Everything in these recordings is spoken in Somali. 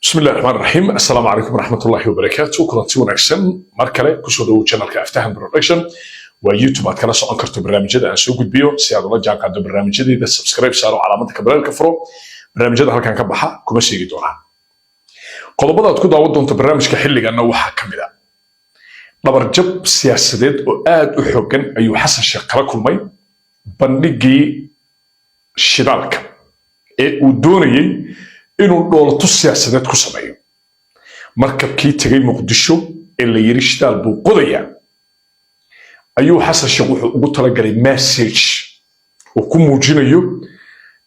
بسم الله الرحمن الرحيم. السلام عليكم ورحمة الله وبركاته. كلنتي وناكسن مركله كسو دو channelka Aftahan Production waa YouTube aad kala socon karto barnaamijyada aan soo gudbiyo si aad ula jaan qaado barnaamijyadeeda subscribe saaro calaamada kabalka furo barnaamijyada halkan ka baxa kuma sheegi doonaa qodobada aad ku daawan doonto barnaamijka xilligaana waxa kamid ah dhabarjab siyaasadeed oo aad u xooggan ayuu Xasan Sheekh kala kulmay bandhigii shidaalka ee uu doonayay inuu dhoolato siyaasadeed ku sameeyo markabkii tagay Muqdisho ee la yiri shidaal buu qodayaa ayuu Xasan Sheekh wuxuu ugu talagalay message oo ku muujinayo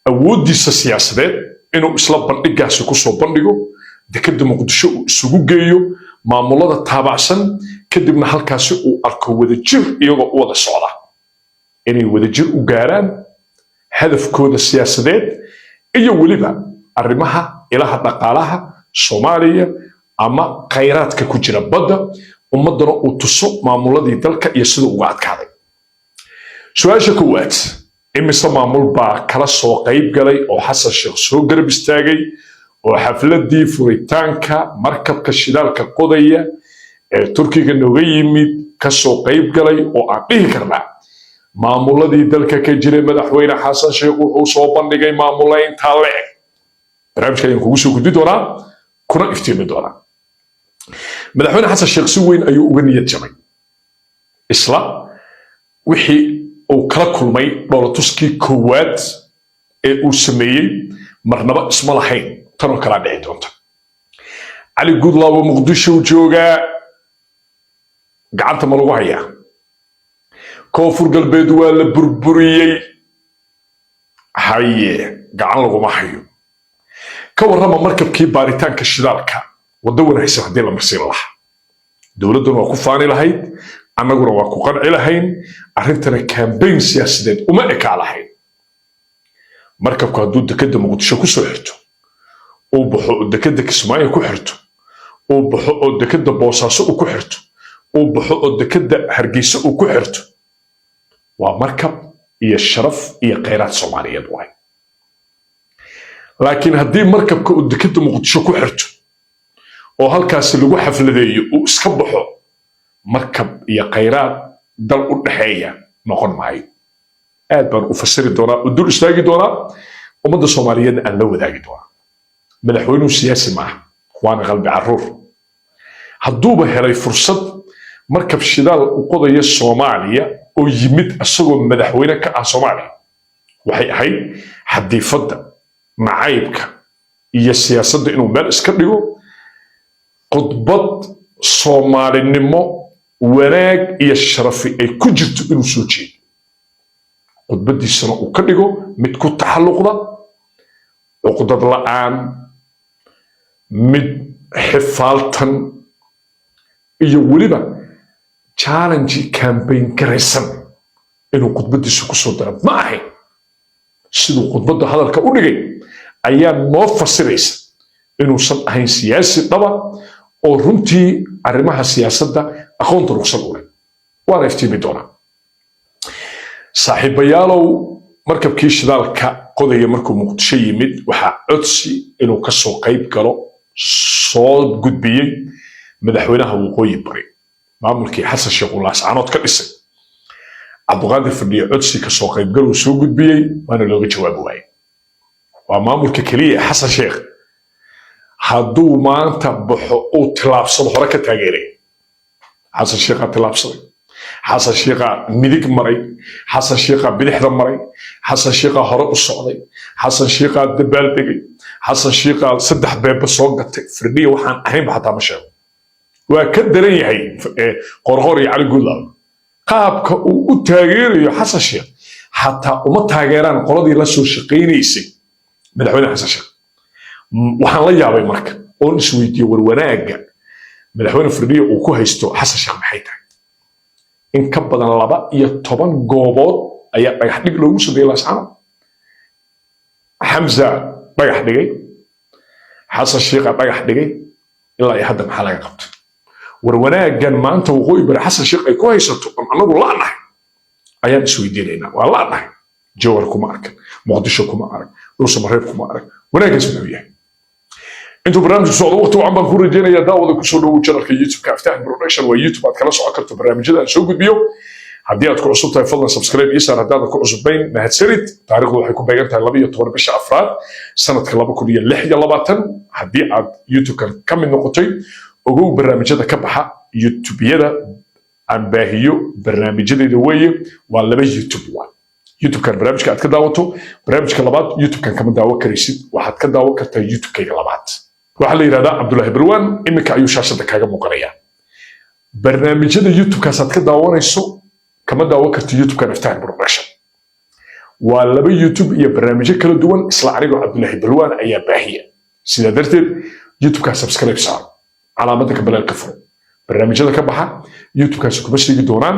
awoodiisa siyaasadeed inuu isla bandhigaasi ku soo bandhigo dekada Muqdisho uu isugu geeyo maamulada taabacsan kadibna halkaasi uu arko wadajir iyagoo u wada socda inay wadajir u gaaraan hadafkooda siyaasadeed iyo waliba arrimaha ilaha dhaqaalaha Soomaaliya ama khayraadka ku jira badda ummadana uu tuso maamuladii dalka iyo sida uu adkaaday su'aasha koowaad imise maamul baa kala soo qayb galay oo Xasan Sheekh soo garab istaagay oo xafladii furitaanka markabka shidaalka qodaya ee Turkiga nooga yimid ka soo qayb galay oo aan dhihi karnaa maamuladii dalka ka jiray madaxweyne Xasan Sheekh wuxuu soo bandhigay maamulaynta leeg barnaamijkan kugu soo gudbi doonaa kuna iftiimi doonaa madaxweyne Xasan Sheekh si weyn ayuu uga niyad jabay isla wixii uu kala kulmay dhoolatuskii koowaad ee uu sameeyay marnaba isma lahayn tan oo kala dhici doonta cali gudlaawo Muqdisho jooga gacanta ma lagu hayaa koonfur galbeed waa la burburiyay haye gacan laguma hayo ka warrama markabkii baaritaanka shidaalka wada wanaagsan hadii la marsiin lahaa dowladuna waa ku faani lahayd annaguna waa ku qanci lahayn arrintana campaign siyaasadeed uma eka lahayn markabku hadduu dekada Muqdisho ku soo xirto oo baxo dekada Kismaayo ku xirto oo baxo oo dekada Boosaaso ku xirto oo baxo oo dekada Hargeysa ku xirto waa markab iyo sharaf iyo khayraad Soomaaliyeed waay laakiin haddii markabka uu dekada Muqdisho ku xirto oo halkaas lagu xafladeeyo uu iska baxo markab iyo khayraad dal u dhaxeeya noqon maayo aad baan u fasiri doonaa u dul istaagi doonaa ummadda Soomaaliyeed aan la wadaagi doonaa madaxweynuhu siyaasi ma aha waana qalbi caruur hadduuba helay fursad markab shidaal u qodaya Soomaaliya oo yimid asagoo madaxweyne ka ah Soomaaliya waxay ahayd xadiifada macaybka iyo siyaasadda inuu meel iska dhigo qodbad Soomaalinimo wanaag iyo sharafi ay ku jirto inuu soo jeedo qodbadiisana uu ka dhigo mid ku taxalluqda uqdad la'aan mid xifaaltan iyo waliba challenge campaign garaysan inuu qodbadiisa ku soo daro ma ahayn siduu qodbada hadalka u dhigay ayaa noo fasiraysa inuusan ahayn siyaasi dhaba oo runtii arrimaha siyaasadda aqoonta ruqsad u leh waana iftiimi doonaa saaxiibayaalow markabkii shidaalka qodaya markuu Muqdisho yimid waxaa codsi inuu ka soo qayb galo soo gudbiyey madaxweynaha waqooyi bari maamulkii Xasan Sheekh uu laascaanood ka dhisay Cabduqaadir Fadhiye codsi ka soo qayb gal uu soo gudbiyey waana looga jawaab waayay waa maamulka kaliya Xasan Sheekh hadduu maanta baxo uu tilaabsado hore ka taageeray Xasan Sheekh tilaabsaday Xasan Sheekh midig maray Xasan Sheekh bidixda maray Xasan Sheekh hore u socday Xasan Sheekh dabaal degay Xasan Sheekh saddex beeba soo gatay Fadhiye waxaan ahayn xataa ma sheego waa ka daran yahay qorqor iyo cali gudlaaw qaabka uu u taageerayo Xasan Sheekh xataa uma taageeraan qoladii la soo shaqeynaysay madaxweyne Xasan Sheekh waxaan la yaabay marka oo isweydiiyay war wanaaga madaxweyne Fadhiye uu ku haysto Xasan Sheekh maxay tahay in ka badan 12 goobood ayaa dhagax dhig loogu sameeyay laascaanood Hamza dhagax dhigay Xasan Sheekh dhagax dhigay ilaa hadda maxaa laga qabtay war wanaagan maanta waqooyi bari Xasan Sheekh ay ku haysato anagu laanahay ayaan isweydiinaynaa waa laanahay jawhar kuma arkan Muqdisho kuma arag Dhuuso Mareeb kuma arag wanaaggiis wuxuu yahay انتو برنامج سوق وقت وعم بنكون رجينا يا داود كسو دو channelka YouTube ka Aftahan Production waa YouTube aad kala soo karto barnaamijyada aan soo gudbiyo haddii aad ku cusub tahay fadlan subscribe iyo saar haddaad ku cusubnayn mahadsanid taariikhdu waxay ku beegan tahay 12 bisha afraad sanadka 2026 haddii aad YouTube-kan ka mid noqotay ogow barnaamijyada ka baxa YouTube-yada aan baahiyo barnaamijyadeeda weeye waa laba YouTube waa YouTube-kan barnaamijka aad ka daawato barnaamijka labaad YouTube-kan kama daawo karaysid waxaad ka daawo kartaa YouTube-kayga labaad waxaa la yidhahdaa Cabdullaahi Barwaan iminka ayuu shaashada kaaga muuqanaya barnaamijyada YouTube-kaas aad ka daawanayso kama daawo karto YouTube-kan Aftahan Production waa laba YouTube iyo barnaamijyo kala duwan isla anigoo Cabdullaahi Barwaan ayaa baahiya sidaa darteed YouTube-kaas subscribe saar calaamadda ka balaalka furo barnaamijyada ka baxa YouTube-kaas kuma sheegi doonaan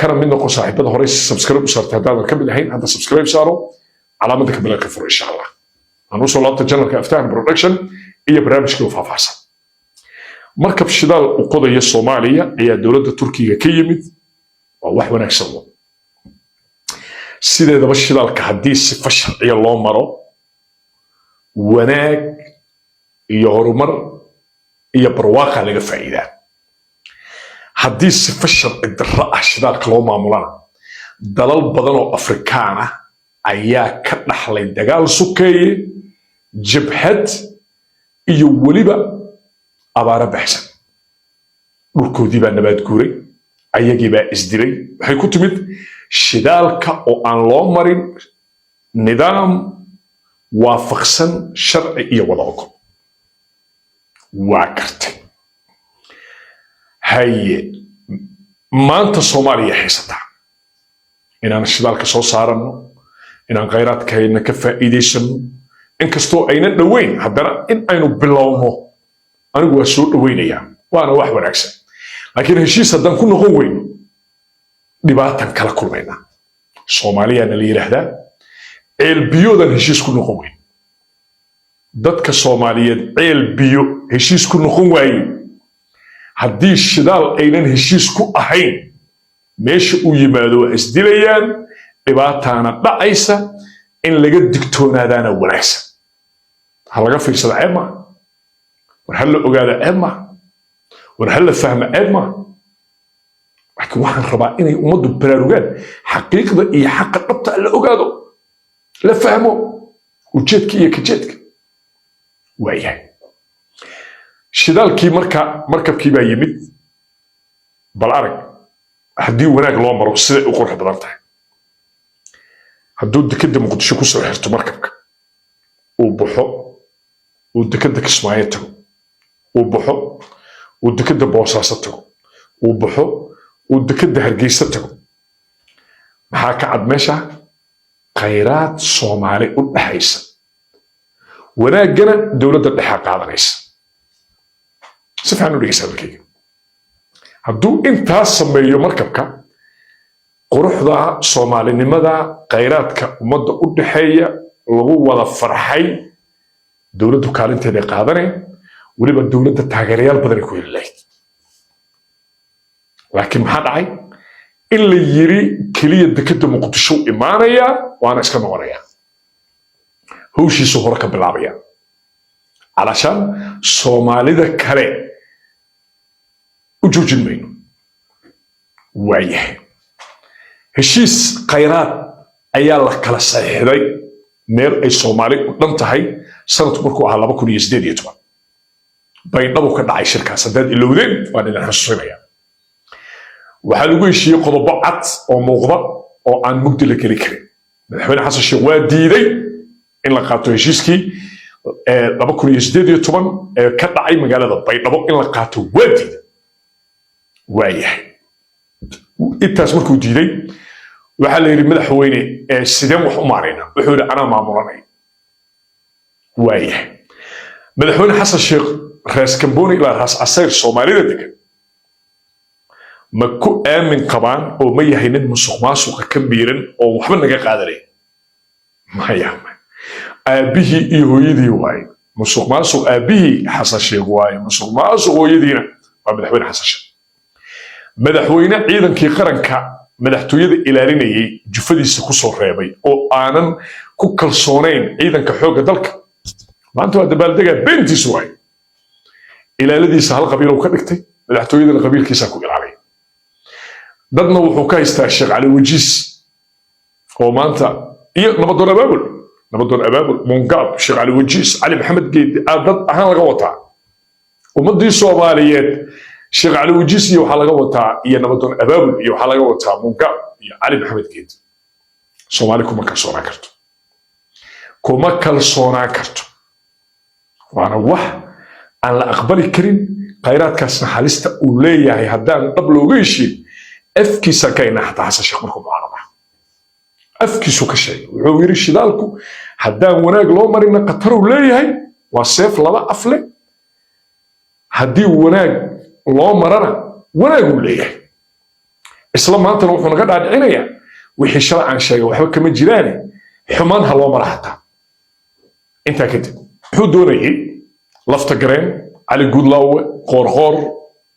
kana mid noqo saaxiibada hore subscribe u saartay haddaadan ka mid ahayn hadda subscribe saaro calaamadda ka balaalka furo insha Allah أنا وصل لابد channelka Aftahan Production iyo barnaamijkii faahfaahsan markab shidaal u qodaya Soomaaliya ayaa dawladda Turkiga ka yimid waa wax wanaagsan sideedaba shidaalka haddii si sharciya loo maro wanaag iyo horumar iyo barwaaqa laga faa'iidaa haddii si sharci darro ah shidaalka loo maamulana dalal badan oo Afrikaan ah ayaa ka dhaxlay dagaal sukeeye jabhad iyo waliba abaara baxsan dhulkoodii baa nabaad guuray ayagii baa isdilay waxay ku timid shidaalka oo aan loo marin nidaam waafaqsan sharci iyo wada ogol waa gartay haye maanta Soomaaliya haysataa inaan shidaalka soo saarano inaan khayraadkayna ka faa'iideysano inkastoo aynan dhaweyn haddana in aynu bilowno anigu waa soo dhaweynayaa waana wax wanaagsan laakiin heshiis haddaan ku noqon weyno dhibaatan kala kulmayna Soomaaliyaana la yiraahdaa ceel biyoodan heshiis ku noqon weyn dadka Soomaaliyeed ceel biyo heshiis ku noqon waaye haddii shidaal aynan heshiis ku ahayn meesha uu yimaado waa isdilayaan dhibaataana dhacaysa in laga digtoonaadaana wanaagsan ha laga fiirsada ceeb ma war hal la ogaada ceeb ma war hal la fahma ceeb ma laakiin waxaan rabaa inay ummaddu baraarugaan xaqiiqda iyo xaqa dhabta la ogaado la fahmo ujeedka iyo kajeedka waayahay shidaalkii markabkii baa yimid bal arag haddii wanaag loo maro siday u qurux badan tahay hadduu dekada Muqdisho ku soo xirto markabka uu baxo uu dekada Kismaayo tago uu baxo uu dekada Boosaaso tago uu baxo uu dekada Hargeysa tago maxaa ka cad meesha khayraad Soomaali u dhaxaysa wanaagana dawladda dhexe qaadanaysa si fiican u dhigaysa halkayga hadduu intaas sameeyo markabka quruxda Soomaalinimada khayraadka ummadda u dhaxeeya lagu wada farxay dawladdu kaalinteeda qaadanay waliba dawladda taageerayaal badan ku helayd laakiin maxaa dhacay in la yiri kaliya dekada Muqdisho imaanaya waana iska noqonaya hawshiisu hore ka bilaabaya alashan Soomaalida kale u joojin mayno waayahay heshiis khayraad ayaa la kala saxiixday meel ay Soomaali u dhan tahay sanadku markuu ahaa 2018 baydhabo ka dhacay shirkaas haddaad ilowdeen waan idin xasuusinaya waxaa lagu heshiiyey qodobo cad oo muuqda oo aan mugdi la geli karin madaxweyne xasan sheekh waa diiday in la qaato heshiiskii 2018 ka dhacay magaalada baydhabo in la qaato waa diiday waayahay intaas markuu diiday waxaa la yiri madaxweyne sideen wax u maarayna wuxuu yiri anaa maamulanay waayahay madaxweyne xasan sheekh raas Kamboni ilaa raas Casayr Soomaalida degan ma ku aamin qabaan oo ma yahay nin musuqmaasuqa ka biiran oo waxba naga qaadanay maya aabihii iyo hooyadii waay musuqmaasuq aabihii xasan sheekh waay musuqmaasuq hooyadiina waa madaxweyne xasan sheekh madaxweyne ciidankii qaranka madaxtooyada ilaalinayay jufadiisa ku soo reebay oo aanan ku kalsoonayn ciidanka xoogga dalka maanta waa dabaaldega beentiis waay ilaaladiisa hal qabiil uu ka dhigtay madaxtooyada qabiilkiisa ku ilaalay dadna wuxuu ka haystaa Sheekh Cali Wajiis oo maanta iyo nabadoon abaabul Mungab Sheekh Cali Wajiis Ali Maxamed Geedi dad ahaan laga wataa ummadii Soomaaliyeed Sheekh Cali Wajiis iyo waxa laga wataa iyo nabadoon abaabul iyo waxa laga wataa Mungab iyo Ali Maxamed Geedi Soomaali kuma kalsoonaan karto waana wax aan la aqbali karin khayraadkaasna halista uu leeyahay haddaan dhab looga heshiin afkiisa ka ina xataa Xasan Sheekh markuu mucaarada afkiisu ka sheegay wuxuu yiri shidaalku haddaan wanaag loo marina qatar uu leeyahay waa seef laba af leh haddii wanaag loo marana wanaag uu leeyahay isla maantana wuxuu naga dhaadhicinayaa wixii sharcan sheegay waxba kama jiraan xumaan ha loo mara hataa inta kadib wuxuu doonayay lafta gareen Ali Gudlaawe qoorqoor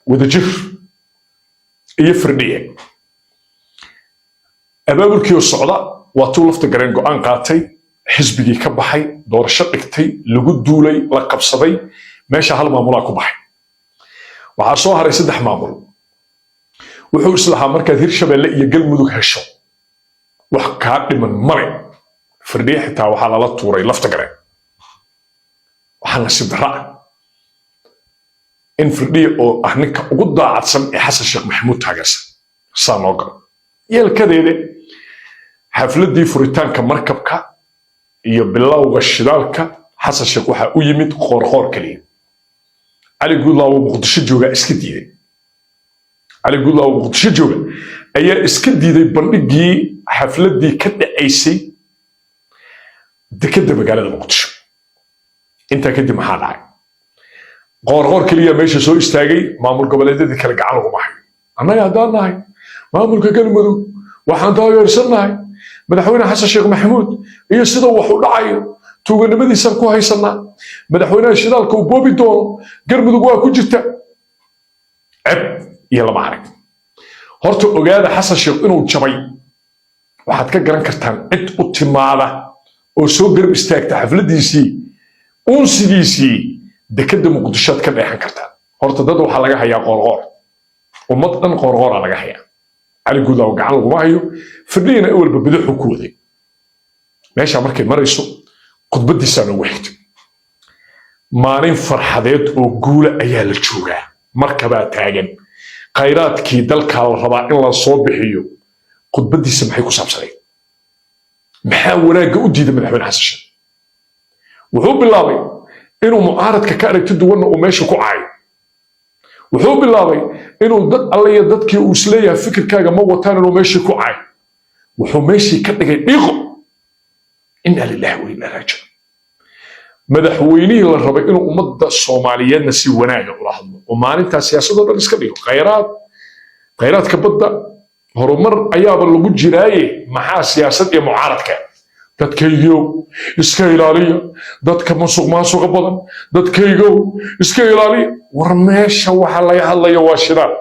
wadajir iyo firdhiye abaabulkii socda waa tuu lafta gareen go'aan qaatay xisbigii ka baxay doorasho dhigtay lagu duulay la qabsaday meesha hal maamul ku baxay waxaa soo haray 3 maamul wuxuu islahaa markaad Hirshabelle iyo Galmudug hesho wax ka dhiman male firdhiye xitaa waxaa lala tuuray lafta gareen waxaa nasiib darro in firdhiye oo ninka ugu daacadsan ee Xasan Sheekh Maxamuud taageersan saan loo galo yeelkadeeda xafladii furitaanka markabka iyo bilowga shidaalka Xasan Sheekh waxa u yimid qoorqoor kaliya Ali Gudlaawe Muqdisho jooga iska diiday Ali Gudlaawe Muqdisho jooga ayaa iska diiday bandhigii xafladii ka dhacaysay dekada magaalada Muqdisho inta kadib maxaa dhacay qoorqoor kaliya meesha soo istaagay maamul goboleedyadii kala gacan lagu baxay annaga haddaan nahay maamulka Galmudug waxaan taageersanahay madaxweyne Xasan Sheekh Maxamuud iyo sida wax u dhacayo tuuganimadiisa ku haysanaa madaxweynaha shidaalka uu boobi doono Galmudug waa ku jirta cib iyo lama arag horta ogaada Xasan Sheekh inuu jabay waxaad ka garan kartaan cid u timaada oo soo garab istaagta xafladiisii unsigiisii dekada Muqdisho ka dheexan kartaa horta dad waxa laga hayaa qoorqoor ummad dhan qoorqoor laga hayaa Ali Gudlaawe gacan lagu hayo firdhiyana awalba bidixu ku waday meesha markay marayso khudbadiisa loo wixtay maalin farxadeed oo guula ayaa la joogaa markaba taagan khayraadkii dalka la rabaa in la soo bixiyo khudbadiisa maxay ku saabsanay maxaa wanaaga u diiday madaxweyne Xasan Sheekh wuxuu bilaabay inuu mucaaradka ka aragti duwan oo meesha ku caayo wuxuu bilaabay inuu dad alle iyo dadkii uu isleeyahay fikirkaaga ma wataan inuu meesha ku caayo wuxuu meeshii ka dhigay dhiiqo inna lillahi wa inna ilaihi raaji'uun madaxweynihii la rabay inuu ummadda Soomaaliyeedna si wanaaga ula hadlo oo maalinta siyaasadda dhan iska dhigo khayraadka badda horumar ayaaba lagu jiraaye maxaa siyaasad iyo mucaaradka dadkaygo iska ilaaliya dadka musuqmaasuqa badan dadkaygo iska ilaaliya war meesha waxa laga hadlayo waa shidaal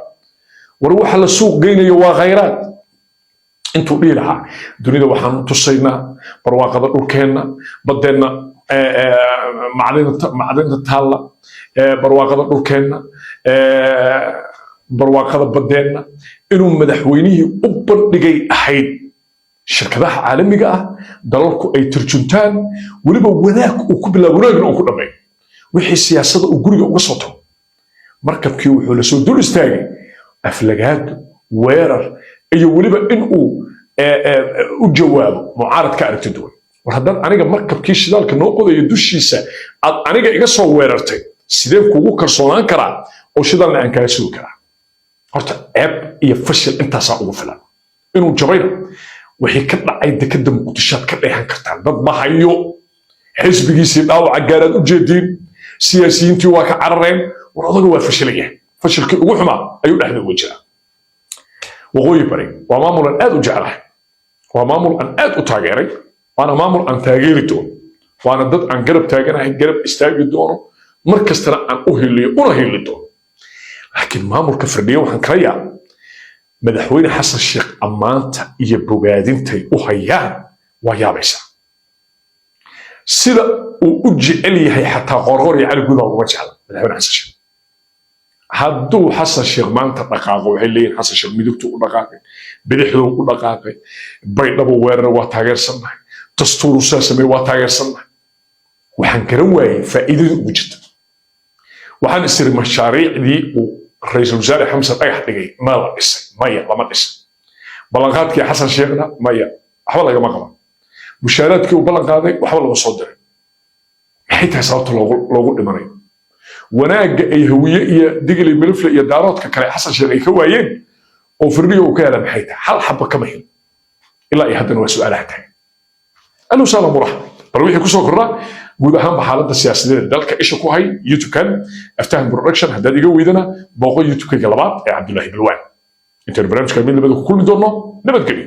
war waxa la suuq geynayo waa khayraad intuu dhihi lahaa dunida waxaan tusaynaa barwaaqada dhulkeenna badeenna macdinta taalla barwaaqada dhulkeenna barwaaqada badeenna inuu madaxweynihii u bandhigay ahayd shirkadaha caalamiga ah dalalku ay turjuntaan waliba wanaag uu ku bilaabo wanaagna uu ku dhameeyo wixii siyaasadda uu guriga uga soo tago markabkii wuxuu la soo dul istaagay aflagaad weerar iyo waliba in uu u jawaabo mucaaradka aragti duwan war haddaan aniga markabkii shidaalka noo qodayo dushiisa aad aniga iga soo weerartay sideen kugu kalsoonaan karaa oo shidaalna aan kaga sugi karaa horta ceeb iyo fashil intaasaa ugu filan inuu jabayna wixii ka dhacay dekada Muqdisho ka dheexan kartaan dad ma hayo xisbigiisii dhaawaca gaarad u jeedin siyaasiyiintii waa ka carareen war odaga waa fashilaya fashilkii ugu xumaa ayuu dhexda uga jiraa waqooyi bari waa maamul aad u jecelahay waa maamul aad u taageeray waana maamul aan taageeri doono waana dad aan garab taaganahay garab istaagi doono mar kastana aan u heliyo una heli doono laakiin maamulka firdhiye waxaan kala yaabay madaxweyne Xasan Sheekh ammaanta iyo bogaadintay u hayaan waa yaabaysaa sida uu u jecel yahay xataa qorqor iyo cali gudaha uga jecla madaxweyne xasan sheekh hadduu xasan sheekh maanta dhaqaaqo waxay leeyihin xasan sheekh midugtuu u dhaqaaqay bidixduu u dhaqaaqay baydhabo weerar waa taageersannahay dastuuru saa sameeye waa taageersannahay waxaan garan waayey faa'iidada ugu jirta waxaan isiri mashaariicdii uu ra-iisul wasaare xamsan dhagax dhigay ma la dhisay maya lama dhisay ballanqaadkii xasan sheekhna maya waxba lagama qaban mushaaraadkii uu ballan qaaday waxba laga soo diray maxay tahay sababta loogu dhimanayo wanaagga ay hawiye iyo digli milifle iyo daaroodka kale xasan sheekh ay ka waayeen oo firdhiga uu ka hela maxay tahay hal xabba kama helin ilaa iyo haddana waa su'aalaha tahay ahlan wasahlan muraxab bal wixii kusoo kordhaa guud ahaanba xaaladda siyaasadeed dalka isha ku hay youtube-kan aftahan production haddaad iga weydana booqo youtube-kayga labaad ee cabdullaahi balwaan intaanu barnaamijka mid labada ku kulmi doonno nabadgelyo